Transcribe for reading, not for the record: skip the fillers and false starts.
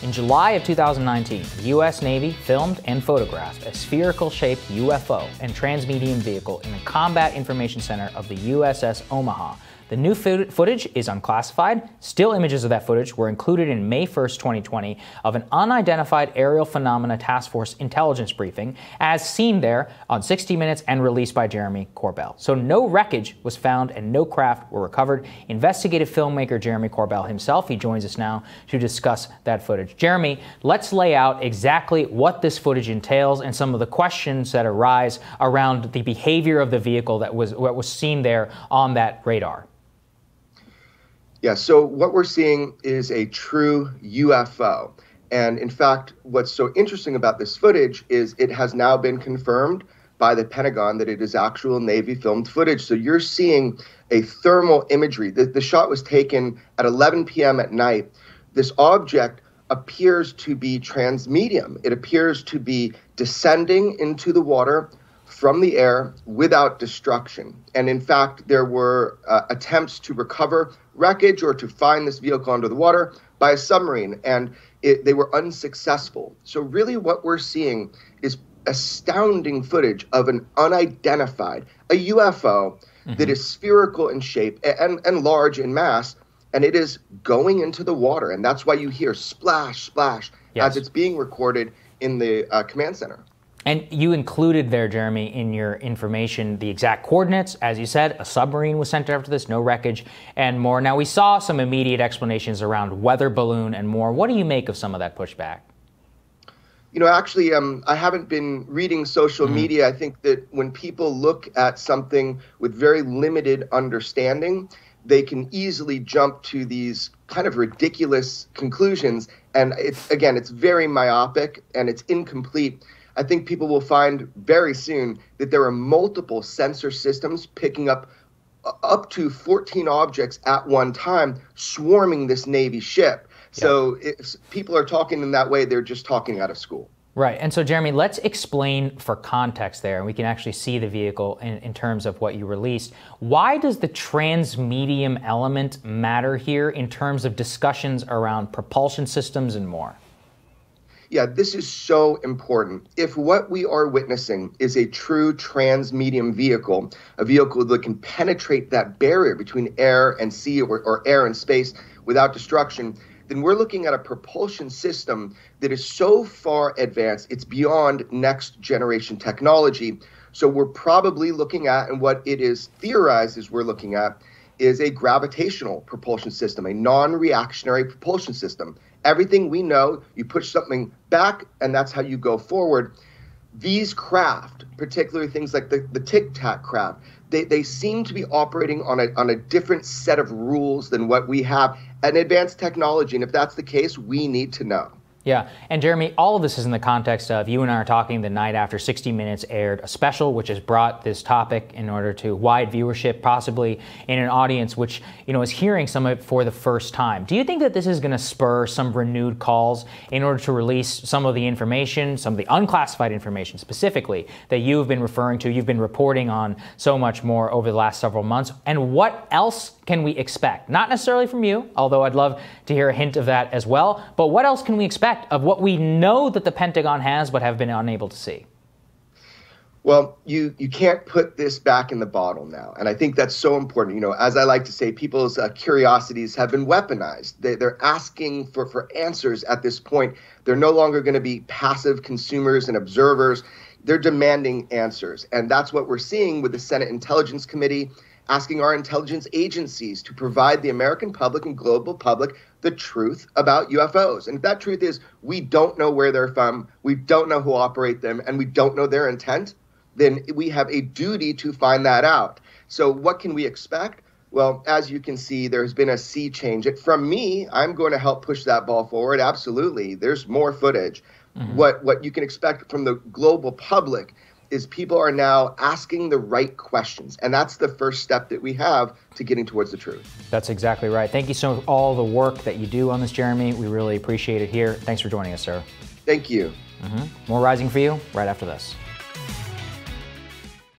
In July of 2019, the U.S. Navy filmed and photographed a spherical-shaped UFO and transmedium vehicle in the Combat Information Center of the USS Omaha. The new footage is unclassified. Still images of that footage were included in May 1st, 2020, of an unidentified aerial phenomena task force intelligence briefing, as seen there on 60 Minutes and released by Jeremy Corbell. So no wreckage was found and no craft were recovered. Investigative filmmaker Jeremy Corbell himself, he joins us now to discuss that footage. Jeremy, let's lay out exactly what this footage entails and some of the questions that arise around the behavior of the vehicle that was seen there on that radar. Yeah, so what we're seeing is a true UFO. And in fact, what's so interesting about this footage is it has now been confirmed by the Pentagon that it is actual Navy filmed footage. So you're seeing a thermal imagery. The shot was taken at 11 p.m. at night. This object appears to be transmedium. It appears to be descending into the water from the air without destruction. And in fact, there were attempts to recover wreckage or to find this vehicle under the water by a submarine, and they were unsuccessful. So really what we're seeing is astounding footage of an unidentified, a UFO that is spherical in shape and large in mass, and it is going into the water. And that's why you hear splash, splash, as it's being recorded in the command center. And you included there, Jeremy, in your information, the exact coordinates. As you said, a submarine was sent after this, no wreckage, and more. Now, we saw some immediate explanations around weather balloon and more. What do you make of some of that pushback? You know, actually, I haven't been reading social media. I think that when people look at something with very limited understanding, they can easily jump to these kind of ridiculous conclusions. And it's very myopic and it's incomplete. I think people will find very soon that there are multiple sensor systems picking up to 14 objects at one time, swarming this Navy ship. So if people are talking in that way, they're just talking out of school. Right. And so, Jeremy, let's explain for context there, and we can actually see the vehicle in terms of what you released. Why does the transmedium element matter here in terms of discussions around propulsion systems and more? Yeah, this is so important. If what we are witnessing is a true transmedium vehicle, a vehicle that can penetrate that barrier between air and sea or air and space without destruction, then we're looking at a propulsion system that is so far advanced, it's beyond next generation technology. So we're probably looking at, and what it is theorized is we're looking at, is a gravitational propulsion system, a non-reactionary propulsion system. Everything we know, you push something back, and that's how you go forward. These craft, particularly things like the Tic Tac craft, they seem to be operating on a different set of rules than what we have, an advanced technology. And if that's the case, we need to know. Yeah, and Jeremy, all of this is in the context of you and I are talking the night after 60 Minutes aired a special which has brought this topic in order to wide viewership, possibly in an audience which, is hearing some of it for the first time. Do you think that this is going to spur some renewed calls in order to release some of the information, some of the unclassified information specifically that you've been referring to, you've been reporting on so much more over the last several months? And what else can we expect? Not necessarily from you, although I'd love to hear a hint of that as well, but what else can we expect of what we know that the Pentagon has but have been unable to see? Well, you can't put this back in the bottle now. And I think that's so important. As I like to say, people's curiosities have been weaponized. They're asking for answers at this point. They're no longer going to be passive consumers and observers. They're demanding answers. And that's what we're seeing with the Senate Intelligence Committee, asking our intelligence agencies to provide the American public and global public the truth about UFOs. And if that truth is we don't know where they're from, we don't know who operate them, and we don't know their intent, then we have a duty to find that out. So what can we expect? Well, as you can see, there's been a sea change. From me, I'm going to help push that ball forward. Absolutely. There's more footage. What you can expect from the global public is people are now asking the right questions. And that's the first step that we have to getting towards the truth. That's exactly right. Thank you so much for all the work that you do on this, Jeremy. We really appreciate it here. Thanks for joining us, sir. Thank you. More Rising for you right after this.